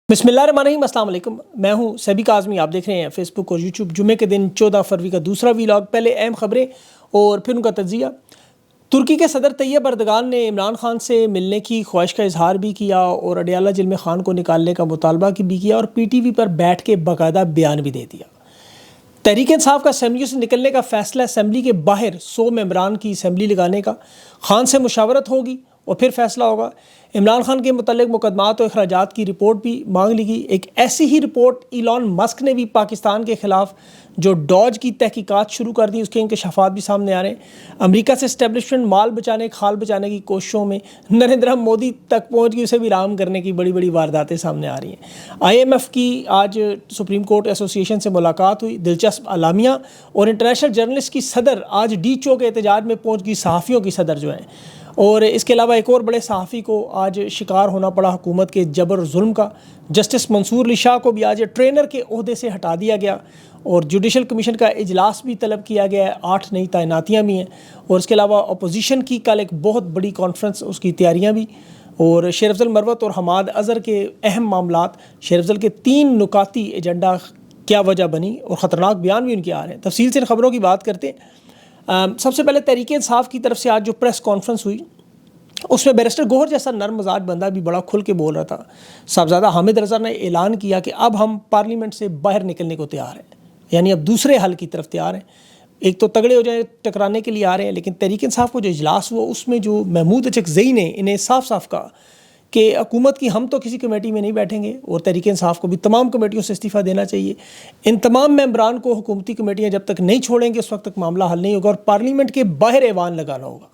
بسم اللہ الرحمن الرحیم، السلام علیکم۔ میں ہوں سیبی کاظمی، آپ دیکھ رہے ہیں فیس بک اور یوٹیوب۔ جمعے کے دن 14 فروری کا دوسرا ویلاگ۔ پہلے اہم خبریں اور پھر ان کا تجزیہ۔ ترکی کے صدر طیب اردگان نے عمران خان سے ملنے کی خواہش کا اظہار بھی کیا اور اڈیالہ جیل میں خان کو نکالنے کا مطالبہ بھی کیا اور پی ٹی وی پر بیٹھ کے باقاعدہ بیان بھی دے دیا۔ تحریک انصاف کا اسمبلیوں سے نکلنے کا فیصلہ، اسمبلی کے باہر 100 ممبران کی اسمبلی لگانے کا، خان سے مشاورت ہوگی اور پھر فیصلہ ہوگا۔ عمران خان کے متعلق مقدمات و اخراجات کی رپورٹ بھی مانگ لی گئی۔ ایک ایسی ہی رپورٹ ایلان مسک نے بھی پاکستان کے خلاف جو ڈوج کی تحقیقات شروع کر دی، اس کے انکشافات بھی سامنے آ رہے ہیں۔ امریکہ سے اسٹیبلشمنٹ مال بچانے، کھال بچانے کی کوششوں میں نریندر مودی تک پہنچ گئی، اسے بھی رام کرنے کی بڑی بڑی وارداتیں سامنے آ رہی ہیں۔ آئی ایم ایف کی آج سپریم کورٹ ایسوسی ایشن سے ملاقات ہوئی، دلچسپ اعلامیہ، اور انٹرنیشنل جرنلسٹ کی صدر آج ڈی چو کے احتجاج میں پہنچ گئی، صحافیوں کی صدر جو ہیں۔ اور اس کے علاوہ ایک اور بڑے صحافی کو آج شکار ہونا پڑا حکومت کے جبر اور ظلم کا۔ جسٹس منصور علی شاہ کو بھی آج ٹرینر کے عہدے سے ہٹا دیا گیا اور جوڈیشل کمیشن کا اجلاس بھی طلب کیا گیا ہے۔ 8 نئی تعیناتیاں بھی ہیں اور اس کے علاوہ اپوزیشن کی کل ایک بہت بڑی کانفرنس، اس کی تیاریاں بھی، اور شیر افضل مروت اور حماد اظہر کے اہم معاملات۔ شیر افضل کے 3 نکاتی ایجنڈا کیا وجہ بنی اور خطرناک بیان بھی ان کے آ رہے ہیں۔ تفصیل سے ان خبروں کی بات کرتے ہیں۔ سب سے پہلے تحریک انصاف کی طرف سے آج جو پریس کانفرنس ہوئی، اس میں بیرسٹر گوہر جیسا نرم مزاج بندہ بھی بڑا کھل کے بول رہا تھا۔ صاحبزادہ حامد رضا نے اعلان کیا کہ اب ہم پارلیمنٹ سے باہر نکلنے کو تیار ہیں، یعنی اب دوسرے حل کی طرف تیار ہیں۔ ایک تو تگڑے ہو جائیں، ٹکرانے کے لیے آ رہے ہیں، لیکن تحریک انصاف کو جو اجلاس ہوا اس میں جو محمود اچکزئی نے انہیں صاف صاف کہا کہ حکومت کی ہم تو کسی کمیٹی میں نہیں بیٹھیں گے اور تحریک انصاف کو بھی تمام کمیٹیوں سے استعفیٰ دینا چاہیے۔ ان تمام ممبران کو حکومتی کمیٹیاں جب تک نہیں چھوڑیں گے اس وقت تک معاملہ حل نہیں ہوگا اور پارلیمنٹ کے باہر ایوان لگانا ہوگا۔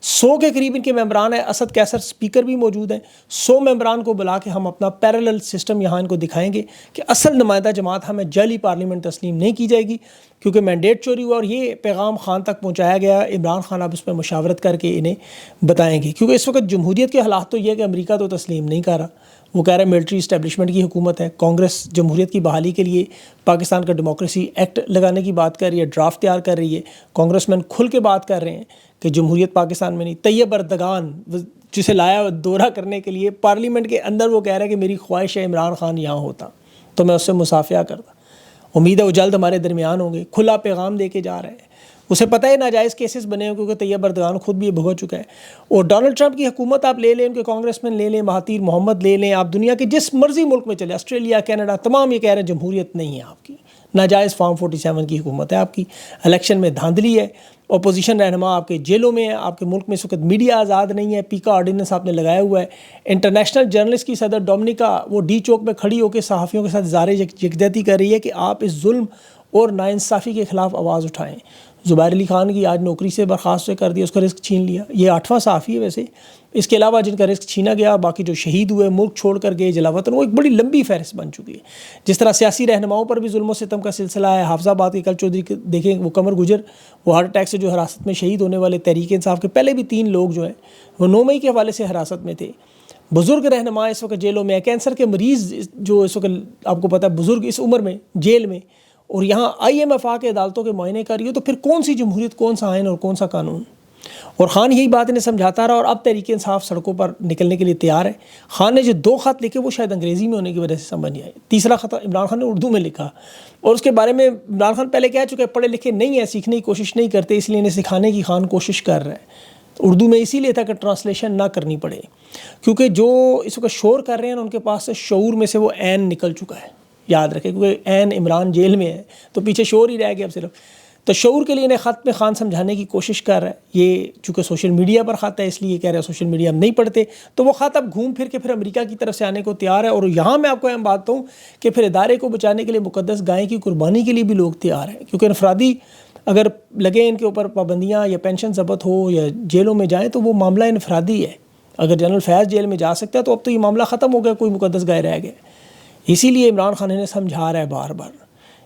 100 کے قریب ان کے ممبران ہیں، اسد کیسر سپیکر بھی موجود ہیں۔ 100 ممبران کو بلا کے ہم اپنا پیرالل سسٹم یہاں ان کو دکھائیں گے کہ اصل نمائندہ جماعت ہمیں جعلی پارلیمنٹ تسلیم نہیں کی جائے گی، کیونکہ مینڈیٹ چوری ہوا اور یہ پیغام خان تک پہنچایا گیا۔ عمران خان اب اس پہ مشاورت کر کے انہیں بتائیں گے، کیونکہ اس وقت جمہوریت کے حالات تو یہ ہے کہ امریکہ تو تسلیم نہیں کر رہا، وہ کہہ رہے ہیں ملٹری اسٹیبلشمنٹ کی حکومت ہے۔ کانگریس جمہوریت کی بحالی کے لیے پاکستان کا ڈیموکریسی ایکٹ لگانے کی بات کر رہی ہے، ڈرافٹ تیار کر رہی ہے۔ کانگریس مین کھل کے بات کر رہے ہیں کہ جمہوریت پاکستان میں نہیں۔ طیب اردگان جسے لایا دورہ کرنے کے لیے پارلیمنٹ کے اندر، وہ کہہ رہا ہے کہ میری خواہش ہے عمران خان یہاں ہوتا تو میں اس سے مصافحہ کرتا، امید ہے وہ جلد ہمارے درمیان ہوں گے۔ کھلا پیغام دے کے جا رہے ہیں۔ اسے پتہ ہے ناجائز کیسز بنے ہیں، کیونکہ طیب اردگان خود بھی یہ بھگت چکا ہے۔ اور ڈونلڈ ٹرمپ کی حکومت آپ لے لیں، ان کے کانگریس مین لے لیں، مہاتیر محمد لے لیں، آپ دنیا کے جس مرضی ملک میں چلے، آسٹریلیا، کینیڈا، تمام یہ کہہ رہے ہیں جمہوریت نہیں ہے آپ کی، ناجائز فارم 47 کی حکومت ہے آپ کی، الیکشن میں دھاندلی ہے، اپوزیشن رہنما آپ کے جیلوں میں ہیں، آپ کے ملک میں اس وقت میڈیا آزاد نہیں ہے، پیکا آرڈیننس آپ نے لگایا ہوا ہے۔ انٹرنیشنل جرنلسٹ کی صدر ڈومنیکا وہ ڈی چوک میں کھڑی ہو کے صحافیوں کے ساتھ اظہار یکجہتی کر رہی ہے کہ آپ اس ظلم اور ناانصافی کے خلاف آواز اٹھائیں۔ زبیر علی خان کی آج نوکری سے برخاست کر دیا، اس کا رزق چھین لیا۔ یہ 8واں صحافی ہے ویسے، اس کے علاوہ جن کا رزق چھینا گیا، باقی جو شہید ہوئے، ملک چھوڑ کر گئے، جلا وطن، وہ ایک بڑی لمبی فہرست بن چکی ہے۔ جس طرح سیاسی رہنماؤں پر بھی ظلم و ستم کا سلسلہ ہے۔ حافظ آباد کے کل چودھری دیکھیں، وہ قمر گجر، وہ ہارٹ اٹیک سے جو حراست میں شہید ہونے والے، تحریک انصاف کے پہلے بھی 3 لوگ جو ہیں وہ 9 مئی کے حوالے سے حراست میں تھے۔ بزرگ رہنما اس وقت جیلوں میں ہے، کینسر کے مریض جو اس وقت آپ کو پتہ ہے بزرگ اس عمر میں جیل میں، اور یہاں آئی ایم ایف آ کے عدالتوں کے معائنے کر رہی ہو، تو پھر کون سی جمہوریت، کون سا آئین اور کون سا قانون؟ اور خان یہی بات انہیں سمجھاتا رہا اور اب تحریک انصاف سڑکوں پر نکلنے کے لیے تیار ہے۔ خان نے جو 2 خط لکھے وہ شاید انگریزی میں ہونے کی وجہ سے سمجھ نہیں آئے، تیسرا خط عمران خان نے اردو میں لکھا، اور اس کے بارے میں عمران خان پہلے کہہ چکے پڑھے لکھے نہیں ہیں، سیکھنے کی کوشش نہیں کرتے، اس لیے انہیں سکھانے کی خان کوشش کر رہا ہے۔ اردو میں اسی لیے تھا کہ ٹرانسلیشن نہ کرنی پڑے، کیونکہ جو اس وقت شور کر رہے ہیں ان کے پاس سے شعور میں سے وہ عین نکل چکا ہے، یاد رکھیں، کیونکہ عین عمران جیل میں ہے تو پیچھے شعور ہی رہ گیا اب صرف۔ تو شعور کے لیے انہیں خط میں خان سمجھانے کی کوشش کر رہا ہے۔ یہ چونکہ سوشل میڈیا پر خط ہے، اس لیے کہہ رہا ہے سوشل میڈیا ہم نہیں پڑھتے، تو وہ خط اب گھوم پھر کے پھر امریکہ کی طرف سے آنے کو تیار ہے۔ اور یہاں میں آپ کو اہم بات بتاؤں کہ پھر ادارے کو بچانے کے لیے مقدس گائے کی قربانی کے لیے بھی لوگ تیار ہیں، کیونکہ انفرادی اگر لگے ان کے اوپر پابندیاں یا پینشن ضبط ہو یا جیلوں میں جائیں تو وہ معاملہ انفرادی ہے۔ اگر جنرل فیاض جیل میں جا سکتا ہے تو اب تو یہ معاملہ ختم ہو گیا، کوئی مقدس گائے رہ گئے۔ اسی لیے عمران خان انہیں سمجھا رہا ہے بار بار۔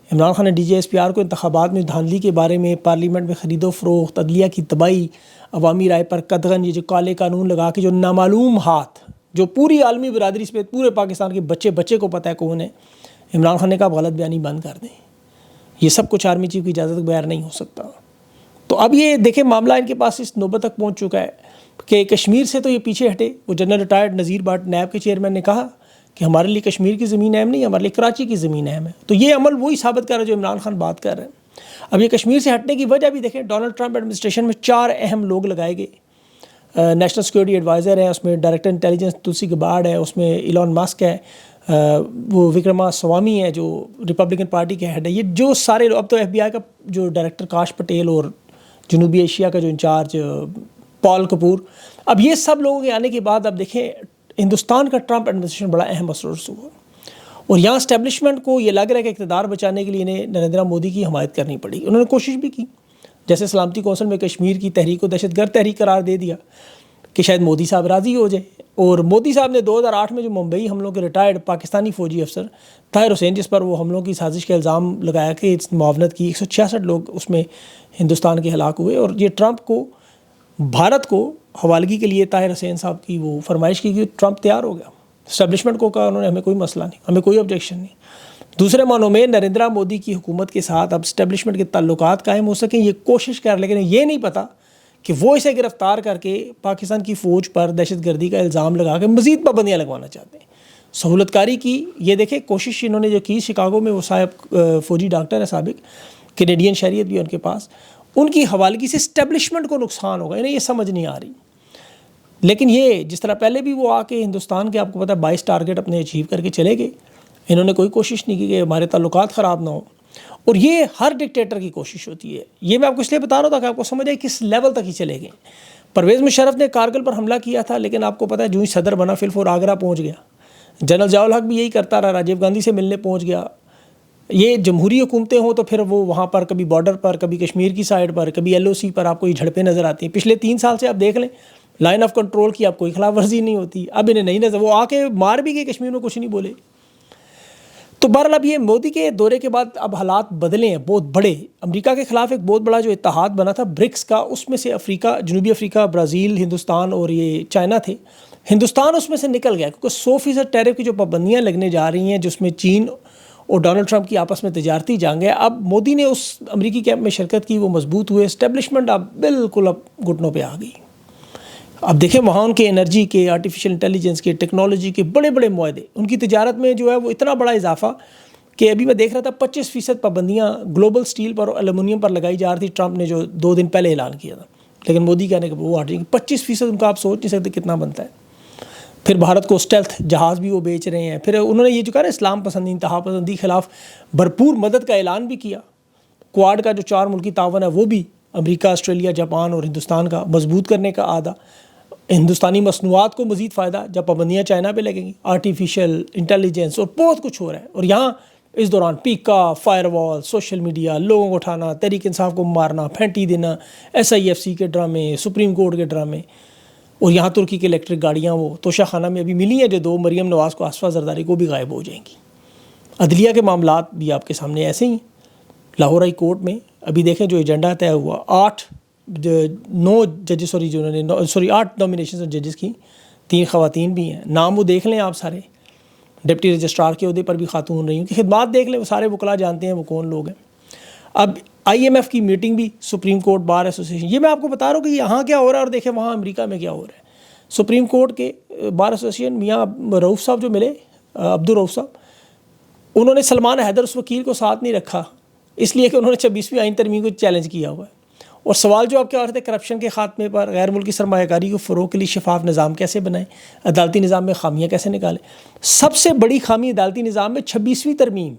عمران خان نے D G S P R کو انتخابات میں دھاندلی کے بارے میں، پارلیمنٹ میں خرید و فروخت، عدلیہ کی تباہی، عوامی رائے پر قدغن، یہ جو کالے قانون لگا کے جو نامعلوم ہاتھ، جو پوری عالمی برادری سمیت پورے پاکستان کے بچے کو پتہ ہے کون ہے، عمران خان نے کہا غلط بیانی بند کر دیں، یہ سب کچھ آرمی چیف کی اجازت کے بغیر نہیں ہو سکتا۔ تو اب یہ دیکھیں معاملہ ان کے پاس اس نوبت تک پہنچ چکا ہے کہ کشمیر سے تو یہ پیچھے ہٹے۔ وہ general retired Nazir but NAB کے چیئرمین نے کہا کہ ہمارے لیے کشمیر کی زمین اہم نہیں، ہمارے لیے کراچی کی زمین اہم ہے. تو یہ عمل وہی ثابت کر رہا ہے جو عمران خان بات کر رہے ہیں. اب یہ کشمیر سے ہٹنے کی وجہ بھی دیکھیں، ڈونلڈ ٹرمپ ایڈمنسٹریشن میں 4 اہم لوگ لگائے گئے. نیشنل سیکورٹی ایڈوائزر ہے، اس میں ڈائریکٹر انٹیلیجنس تلسی گبارڈ ہے، اس میں ایلون ماسک ہے، وہ وکرما سوامی ہے جو ریپبلکن پارٹی کے ہیڈ ہے. یہ جو سارے لوگ، اب تو ایف بی آئی کا جو ڈائریکٹر کاش پٹیل اور جنوبی ایشیا کا جو انچارج پال کپور، اب یہ سب لوگوں کے آنے کے بعد اب دیکھیں ہندوستان کا ٹرمپ ایڈمنسٹریشن بڑا اہم اثر رسوخ ہوا. اور یہاں اسٹیبلشمنٹ کو یہ لگ رہا ہے کہ اقتدار بچانے کے لیے انہیں نریندر مودی کی حمایت کرنی پڑی. انہوں نے کوشش بھی کی، جیسے سلامتی کونسل میں کشمیر کی تحریک کو دہشت گرد تحریک قرار دے دیا کہ شاید مودی صاحب راضی ہو جائے. اور مودی صاحب نے 2008 میں جو ممبئی حملوں کے ریٹائرڈ پاکستانی فوجی افسر طاہر حسین، جس پر وہ حملوں کی سازش کا الزام لگایا کہ معاونت کی، 166 لوگ اس میں ہندوستان کے ہلاک ہوئے. اور یہ ٹرمپ کو، بھارت کو حوالگی کے لیے طاہر حسین صاحب کی وہ فرمائش کی کہ ٹرمپ تیار ہو گیا. اسٹیبلشمنٹ کو کہا انہوں نے ہمیں کوئی مسئلہ نہیں، ہمیں کوئی آبجیکشن نہیں. دوسرے معنوں میں نریندر مودی کی حکومت کے ساتھ اب اسٹیبلشمنٹ کے تعلقات قائم ہو سکیں، یہ کوشش کر، لیکن یہ نہیں پتہ کہ وہ اسے گرفتار کر کے پاکستان کی فوج پر دہشت گردی کا الزام لگا کے مزید پابندیاں لگوانا چاہتے ہیں. سہولت کاری کی یہ دیکھیں کوشش انہوں نے جو کی شکاگو میں، وہ صاحب فوجی ڈاکٹر ہے سابق، کینیڈین شہریت بھی ہے ان کے پاس، ان کی حوالگی سے اسٹیبلشمنٹ کو نقصان ہوگا. انہیں یہ سمجھ نہیں آ رہی. لیکن یہ جس طرح پہلے بھی وہ آ کے ہندوستان کے، آپ کو پتہ ہے 22 ٹارگٹ اپنے اچیو کر کے چلے گئے، انہوں نے کوئی کوشش نہیں کی کہ ہمارے تعلقات خراب نہ ہوں. اور یہ ہر ڈکٹیٹر کی کوشش ہوتی ہے. یہ میں آپ کو اس لیے بتا رہا تھا کہ آپ کو سمجھ آئے کس لیول تک ہی چلے گئے. پرویز مشرف نے کارگل پر حملہ کیا تھا، لیکن آپ کو پتہ ہے جو ہی صدر بنا فی الفور آگرہ پہنچ گیا. جنرل ضیاء الحق بھی یہی کرتا رہا، راجیو گاندھی سے ملنے پہنچ گیا. یہ جمہوری حکومتیں ہوں تو پھر وہ وہاں پر کبھی بارڈر پر، کبھی کشمیر کی سائڈ پر، کبھی LOC پر آپ کو یہ جھڑپیں نظر آتی ہیں. پچھلے 3 سال سے آپ دیکھ لیں لائن آف کنٹرول کی اب کوئی خلاف ورزی نہیں ہوتی. اب انہیں نہیں نظر، وہ آ کے مار بھی گئے، کشمیر میں کچھ نہیں بولے. تو بہرحال اب یہ مودی کے دورے کے بعد اب حالات بدلے ہیں بہت بڑے. امریکہ کے خلاف ایک بہت بڑا جو اتحاد بنا تھا برکس کا، اس میں سے افریقہ، جنوبی افریقہ، برازیل، ہندوستان اور یہ چائنا تھے. ہندوستان اس میں سے نکل گیا کیونکہ 100% ٹیرف کی جو پابندیاں لگنے جا رہی ہیں، جس میں چین اور ڈونلڈ ٹرمپ کی آپس میں تجارتی جنگ ہے. اب مودی نے اس امریکی کیمپ میں شرکت کی، وہ مضبوط ہوئے. اسٹیبلشمنٹ اب بالکل اب گھٹنوں پہ آ گئی. اب دیکھیں وہاں ان کے انرجی کے، آرٹیفیشل انٹیلیجنس کے، ٹیکنالوجی کے بڑے بڑے معاہدے، ان کی تجارت میں جو ہے وہ اتنا بڑا اضافہ کہ ابھی میں دیکھ رہا تھا 25% پابندیاں گلوبل سٹیل پر اور ایلومینیم پر لگائی جا رہی تھی. ٹرمپ نے جو 2 دن پہلے اعلان کیا تھا، لیکن مودی کہنے کہ وہ ہٹ جائیں گے. 25% ان کا آپ سوچ نہیں سکتے کتنا بنتا ہے. پھر بھارت کو اسٹیلتھ جہاز بھی وہ بیچ رہے ہیں. پھر انہوں نے یہ جو کہا نا اسلام پسندی، انتہا پسندی خلاف بھرپور مدد کا اعلان بھی کیا. کوآڈ کا جو 4 ملکی تعاون ہے وہ بھی امریکہ، آسٹریلیا، جاپان اور ہندوستان کا مضبوط کرنے کا عہدہ. ہندوستانی مصنوعات کو مزید فائدہ جب پابندیاں چائنا پہ لگیں گی، آرٹیفیشل انٹیلیجنس اور بہت کچھ ہو رہا ہے. اور یہاں اس دوران پیکا، فائر وال، سوشل میڈیا، لوگوں کو اٹھانا، تحریک انصاف کو مارنا، پھینٹی دینا، SIFC کے ڈرامے، سپریم کورٹ کے ڈرامے. اور یہاں ترکی کے الیکٹرک گاڑیاں وہ توشہ خانہ میں ابھی ملی ہیں جو 2 مریم نواز کو، آصفہ زرداری کو بھی غائب ہو جائیں گی. عدلیہ کے معاملات بھی آپ کے سامنے ایسے ہی. لاہور ہائی کورٹ میں ابھی دیکھیں جو ایجنڈا طے ہوا، 8 ججز، جو انہوں نے 8 نامینیشنز ججز کی، 3 خواتین بھی ہیں. نام وہ دیکھ لیں آپ سارے. ڈپٹی رجسٹرار کے عہدے پر بھی خاتون رہی، ان کی خدمات دیکھ لیں، وہ سارے وکلا جانتے ہیں وہ کون لوگ ہیں. اب IMF کی میٹنگ بھی، سپریم کورٹ بار ایسوسیشن، یہ میں آپ کو بتا رہا ہوں کہ یہاں کیا ہو رہا ہے اور دیکھیں وہاں امریکہ میں کیا ہو رہا ہے. سپریم کورٹ کے بار ایسوسیشن میاں رؤوف صاحب جو ملے، عبدالرؤوف صاحب، انہوں نے سلمان حیدر اس وکیل کو ساتھ نہیں رکھا، اس لیے کہ انہوں نے 26ویں آئین ترمیم کو چیلنج کیا ہوا ہے. اور سوال جو آپ کیا ہو رہے تھے کرپشن کے خاتمے پر، غیر ملکی سرمایہ کاری کو فروغ کے لیے شفاف نظام کیسے بنائیں، عدالتی نظام میں خامیاں کیسے نکالیں. سب سے بڑی خامی عدالتی نظام میں 26ویں ترمیم.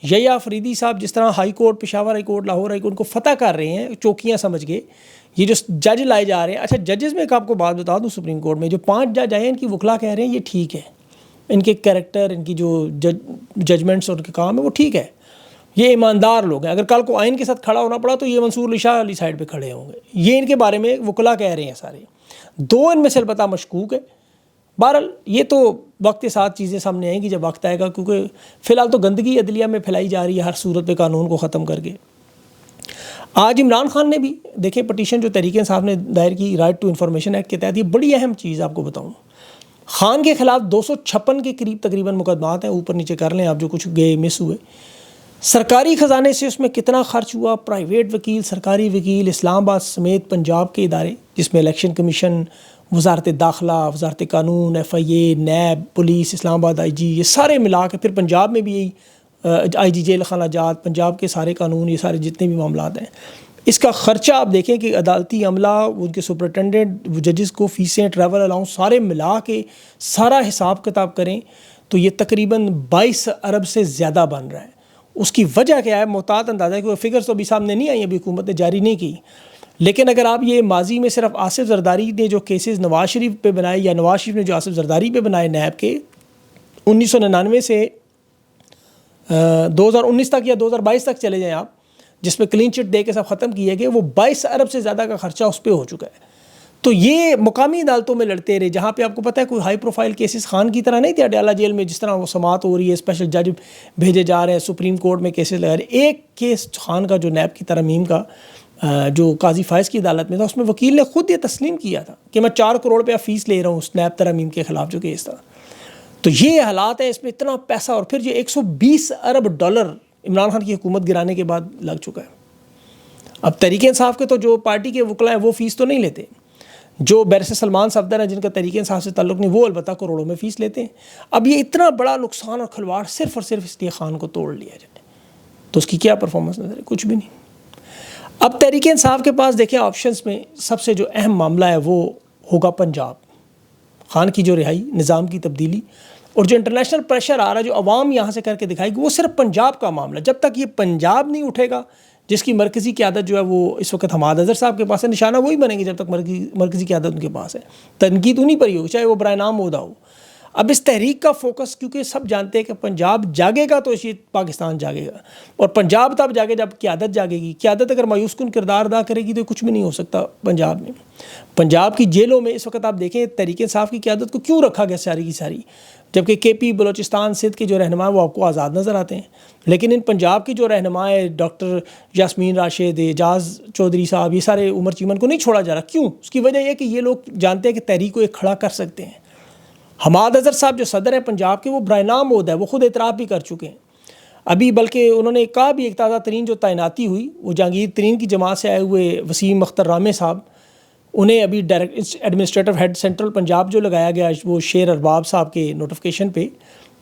یحییٰ فریدی صاحب جس طرح high court, Peshawar high court, Lahore high court کو فتح کر رہے ہیں چوکیاں سمجھ کے، یہ جو جج لائے جا رہے ہیں. اچھا ججز میں ایک آپ کو بات بتا دوں، سپریم کورٹ میں جو 5 جج آئے ہیں، ان کی وکلا کہہ رہے ہیں یہ ٹھیک ہے، ان کے کیریکٹر، ان کی جو ججمنٹس اور ان کے کام ہے وہ ٹھیک ہے، یہ ایماندار لوگ ہیں. اگر کل کو آئین کے ساتھ کھڑا ہونا پڑا تو یہ منصور علی شاہ علی سائڈ پہ کھڑے ہوں گے. یہ ان کے بارے میں وکلا کہہ رہے ہیں سارے. 2 ان میں سے البتہ مشکوک ہے. بہرحال یہ تو وقت کے ساتھ چیزیں سامنے آئیں گی جب وقت آئے گا، کیونکہ فی الحال تو گندگی عدلیہ میں پھیلائی جا رہی ہے ہر صورت پہ قانون کو ختم کر کے. آج عمران خان نے بھی دیکھیں پٹیشن جو تحریک انصاف نے دائر کی، رائٹ ٹو انفارمیشن ایکٹ کے تحت، یہ بڑی اہم چیز آپ کو بتاؤں. خان کے خلاف 256 کے قریب تقریباً مقدمات ہیں، اوپر نیچے کر لیں آپ جو کچھ گئے مس ہوئے. سرکاری خزانے سے اس میں کتنا خرچ ہوا، پرائیویٹ وکیل، سرکاری وکیل، اسلام آباد سمیت پنجاب کے ادارے جس میں الیکشن کمیشن، وزارت داخلہ، وزارت قانون، ایف آئی اے، نیب، پولیس، اسلام آباد آئی جی، یہ سارے ملا کے، پھر پنجاب میں بھی یہی آئی جی جیل خانہ جات، پنجاب کے سارے قانون، یہ سارے جتنے بھی معاملات ہیں، اس کا خرچہ آپ دیکھیں کہ عدالتی عملہ، ان کے سپرنٹینڈنٹ، ججز کو فیسیں، ٹریول الاؤنس سارے ملا کے سارا حساب کتاب کریں تو یہ تقریباً 22 ارب سے زیادہ بن رہا ہے۔ اس کی وجہ کیا ہے؟ محتاط اندازہ ہے کہ وہ فگرز تو ابھی سامنے نہیں آئی، ابھی حکومت نے جاری نہیں کی، لیکن اگر آپ یہ ماضی میں صرف آصف زرداری نے جو کیسز نواز شریف پہ بنائے، یا نواز شریف نے جو آصف زرداری پہ بنائے نیب کے 1999 سے 2019 تک یا 2022 تک چلے جائیں آپ، جس پہ کلین چٹ دے کے سب ختم کیے گئے، وہ 22 ارب سے زیادہ کا خرچہ اس پہ ہو چکا ہے۔ تو یہ مقامی عدالتوں میں لڑتے رہے، جہاں پہ آپ کو پتہ ہے کوئی ہائی پروفائل کیسز خان کی طرح نہیں تھے اڈیالہ جیل میں، جس طرح وہ سماعت ہو رہی ہے، اسپیشل جج بھیجے جا رہے ہیں، سپریم کورٹ میں کیسز لگا رہے ہیں۔ ایک کیس خان کا جو نیب کی ترمیم کا جو قاضی فائز کی عدالت میں تھا، اس میں وکیل نے خود یہ تسلیم کیا تھا کہ میں 4 کروڑ روپیہ فیس لے رہا ہوں اس نیب ترمیم کے خلاف جو کیس تھا۔ تو یہ حالات ہیں، اس میں اتنا پیسہ، اور پھر یہ 120 ارب ڈالر عمران خان کی حکومت گرانے کے بعد لگ چکا ہے۔ اب تحریک انصاف کے تو جو پارٹی کے وکلا ہیں وہ فیس تو نہیں لیتے، جو بیرسٹر سلمان صفدر ہیں جن کا تحریک انصاف سے تعلق نہیں، وہ البتہ کروڑوں میں فیس لیتے ہیں۔ اب یہ اتنا بڑا نقصان اور کھلواڑ صرف اور صرف اس لیے خان کو توڑ لیا جائے تو اس کی کیا پرفارمنس نظر ہے؟ کچھ بھی نہیں۔ اب تحریک انصاف کے پاس دیکھیں آپشنز میں سب سے جو اہم معاملہ ہے وہ ہوگا پنجاب، خان کی جو رہائی، نظام کی تبدیلی، اور جو انٹرنیشنل پریشر آ رہا ہے جو عوام یہاں سے کر کے دکھائے گی، وہ صرف پنجاب کا معاملہ۔ جب تک یہ پنجاب نہیں اٹھے گا، جس کی مرکزی قیادت جو ہے وہ اس وقت حماد اظہر صاحب کے پاس ہے، نشانہ وہی بنے گی جب تک مرکزی قیادت ان کے پاس ہے، تنقید انہیں پر ہی ہوگی، چاہے وہ برائے نام عہدہ ہو۔ اب اس تحریک کا فوکس، کیونکہ سب جانتے ہیں کہ پنجاب جاگے گا تو یہ پاکستان جاگے گا، اور پنجاب تب جاگے جب قیادت جاگے گی۔ قیادت اگر مایوس کن کردار ادا کرے گی تو کچھ بھی نہیں ہو سکتا پنجاب میں۔ پنجاب کی جیلوں میں اس وقت آپ دیکھیں تحریک انصاف کی قیادت کو کیوں رکھا گیا ساری کی ساری، جبکہ کے پی، بلوچستان، سندھ کے جو رہنما ہیں وہ آپ کو آزاد نظر آتے ہیں، لیکن ان پنجاب کی جو رہنما ہے ڈاکٹر یاسمین راشد، اعجاز چودھری صاحب، یہ سارے عمر چیمن کو نہیں چھوڑا جا رہا۔ کیوں؟ اس کی وجہ یہ ہے کہ یہ لوگ جانتے ہیں کہ تحریک کو ایک کھڑا کر سکتے ہیں۔ حماد اظہر صاحب جو صدر ہے پنجاب کے، وہ برائے نام عہدہ ہے، وہ خود اعتراف بھی کر چکے ہیں ابھی، بلکہ انہوں نے کہا بھی، ایک تازہ ترین جو تعیناتی ہوئی وہ جہانگیر ترین کی جماعت سے آئے ہوئے وسیم اختر رامے صاحب، انہیں ابھی direct administrative head central Punjab جو لگایا گیا، وہ شیر ارباب صاحب کے نوٹیفیکیشن پہ،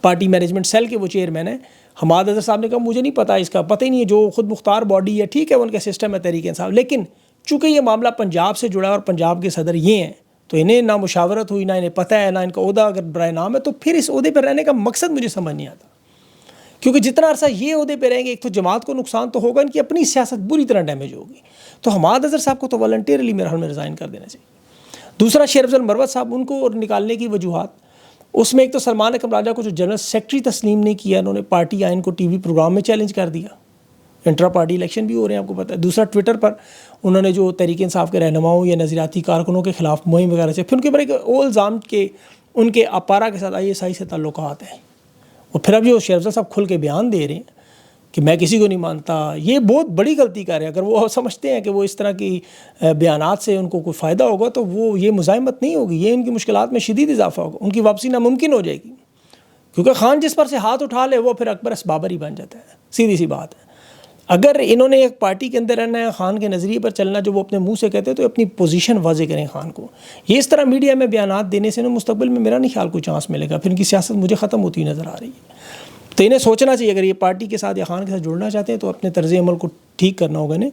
پارٹی مینجمنٹ سیل کے وہ چیئرمین ہیں۔ حماد اظہر صاحب نے کہا مجھے نہیں پتہ، اس کا پتہ ہی نہیں ہے، جو خود مختار باڈی ہے، ٹھیک ہے ان کا سسٹم ہے تحریک انصاف، لیکن چونکہ یہ معاملہ پنجاب سے جڑا ہے اور پنجاب کے صدر یہ ہیں، تو انہیں نہ مشاورت ہوئی، نہ انہیں پتہ ہے، نہ ان کا عہدہ اگر برائے نام ہے، تو پھر اس عہدے پہ رہنے کا مقصد مجھے سمجھ نہیں آتا، کیونکہ جتنا عرصہ یہ عہدے پہ رہیں گے، ایک تو جماعت کو نقصان تو ہوگا، ان کی اپنی سیاست بری طرح ڈیمیج ہوگی۔ تو حماد اظہر صاحب کو تو والنٹیرلی میرے حال میں ریزائن کر دینا چاہیے۔ دوسرا شیر افضل مروت صاحب، ان کو نکالنے کی وجوہات، اس میں ایک تو سلمان اکرم راجہ کو جو جنرل سیکرٹری تسلیم نہیں کیا، انہوں نے پارٹی آئین کو ٹی وی پروگرام میں چیلنج کر دیا، انٹرا پارٹی الیکشن بھی ہو رہے ہیں آپ کو پتہ ہے۔ دوسرا ٹویٹر پر انہوں نے جو تحریک انصاف کے رہنماؤں یا نظریاتی کارکنوں کے خلاف مہم وغیرہ سے، پھر ان کے بڑے الزام کے ان کے اپارا کے ساتھ آئی ایس آئی سے تعلقات ہیں، اور پھر اب جو شیر افضل صاحب کھل کے بیان دے رہے ہیں کہ میں کسی کو نہیں مانتا، یہ بہت بڑی غلطی کر رہے ہیں۔ اگر وہ سمجھتے ہیں کہ وہ اس طرح کی بیانات سے ان کو کوئی فائدہ ہوگا تو وہ یہ مزاحمت نہیں ہوگی، یہ ان کی مشکلات میں شدید اضافہ ہوگا، ان کی واپسی ناممکن ہو جائے گی، کیونکہ خان جس پر سے ہاتھ اٹھا لے وہ پھر اکبر اسبابر ہی بن جاتا ہے، سیدھی سی بات ہے۔ اگر انہوں نے ایک پارٹی کے اندر رہنا ہے، خان کے نظریے پر چلنا جو وہ اپنے منہ سے کہتے ہیں، تو اپنی پوزیشن واضح کریں خان کو۔ یہ اس طرح میڈیا میں بیانات دینے سے مستقبل میں میرا نہیں خیال کوئی چانس ملے گا، پھر ان کی سیاست مجھے ختم ہوتی نظر آ رہی ہے۔ تو انہیں سوچنا چاہیے، اگر یہ پارٹی کے ساتھ یا خان کے ساتھ جڑنا چاہتے ہیں تو اپنے طرز عمل کو ٹھیک کرنا ہوگا انہیں۔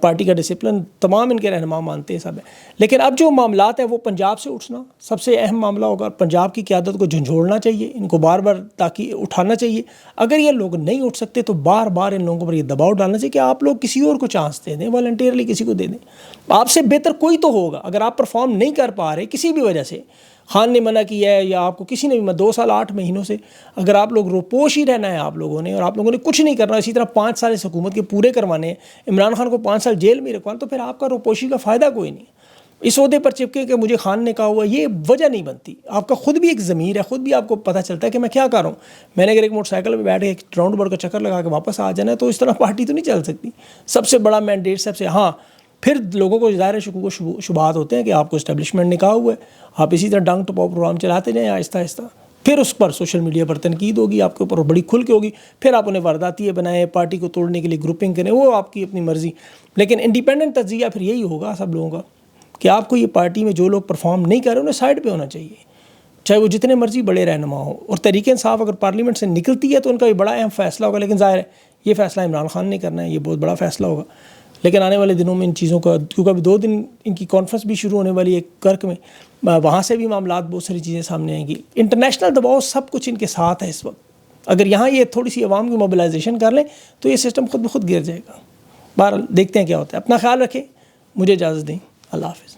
پارٹی کا ڈسپلن تمام ان کے رہنما مانتے ہیں سب ہیں، لیکن اب جو معاملات ہیں وہ پنجاب سے اٹھنا سب سے اہم معاملہ ہوگا۔ پنجاب کی قیادت کو جھنجھوڑنا چاہیے، ان کو بار بار تاکہ اٹھانا چاہیے۔ اگر یہ لوگ نہیں اٹھ سکتے تو بار بار ان لوگوں پر یہ دباؤ ڈالنا چاہیے کہ آپ لوگ کسی اور کو چانس دے دیں، والنٹیرلی کسی کو دے دیں، آپ سے بہتر کوئی تو ہوگا۔ اگر آپ پرفارم نہیں کر پا رہے کسی بھی وجہ سے، خان نے منع کیا ہے یا آپ کو کسی نے بھی 2 سال 8 مہینوں سے اگر آپ لوگ روپوش ہی رہنا ہے آپ لوگوں نے، اور آپ لوگوں نے کچھ نہیں کرنا، اسی طرح 5 سال اس حکومت کے پورے کروانے ہیں، عمران خان کو 5 سال جیل میں رکھوانا، تو پھر آپ کا روپوشی کا فائدہ کوئی نہیں۔ اس عہدے پر چپکے کہ مجھے خان نے کہا ہوا، یہ وجہ نہیں بنتی۔ آپ کا خود بھی ایک ضمیر ہے، خود بھی آپ کو پتہ چلتا ہے کہ میں کیا کر رہا ہوں۔ میں نے اگر ایک موٹر سائیکل پہ بیٹھ کے ایک راؤنڈ بڑھ کا چکر لگا کے واپس آ جانا ہے تو اس طرح پارٹی تو نہیں چل سکتی۔ سب سے بڑا مینڈیٹ سب سے، ہاں پھر لوگوں کو ظاہر شکوک و شبہات ہوتے ہیں کہ آپ کو اسٹیبلشمنٹ نے کہا ہوا ہے، آپ اسی طرح ڈنگ ٹپاؤ پروگرام چلاتے جائیں آہستہ آہستہ، پھر اس پر سوشل میڈیا پر تنقید ہوگی آپ کے اوپر، اور بڑی کھل کے ہوگی، پھر آپ انہیں وارداتیے بنائیں، پارٹی کو توڑنے کے لیے گروپنگ کریں، وہ آپ کی اپنی مرضی. لیکن انڈیپینڈنٹ تجزیہ پھر یہی ہوگا سب لوگوں کا کہ آپ کو یہ پارٹی میں جو لوگ پرفارم نہیں کر رہے انہیں سائڈ پہ ہونا چاہیے، چاہے وہ جتنے مرضی بڑے رہنما ہوں. اور تحریک انصاف اگر پارلیمنٹ سے نکلتی ہے تو ان کا یہ بڑا اہم فیصلہ ہوگا، لیکن ظاہر ہے یہ فیصلہ عمران خان نے کرنا ہے، یہ بہت بڑا فیصلہ ہوگا. لیکن آنے والے دنوں میں ان چیزوں کا، کیونکہ ابھی 2 دن ان کی کانفرنس بھی شروع ہونے والی ہے کرک میں، وہاں سے بھی معاملات بہت ساری چیزیں سامنے آئیں گی. انٹرنیشنل دباؤ سب کچھ ان کے ساتھ ہے اس وقت. اگر یہاں یہ تھوڑی سی عوام کی موبلائزیشن کر لیں تو یہ سسٹم خود بخود گر جائے گا. بہرحال دیکھتے ہیں کیا ہوتا ہے. اپنا خیال رکھیں، مجھے اجازت دیں، اللہ حافظ.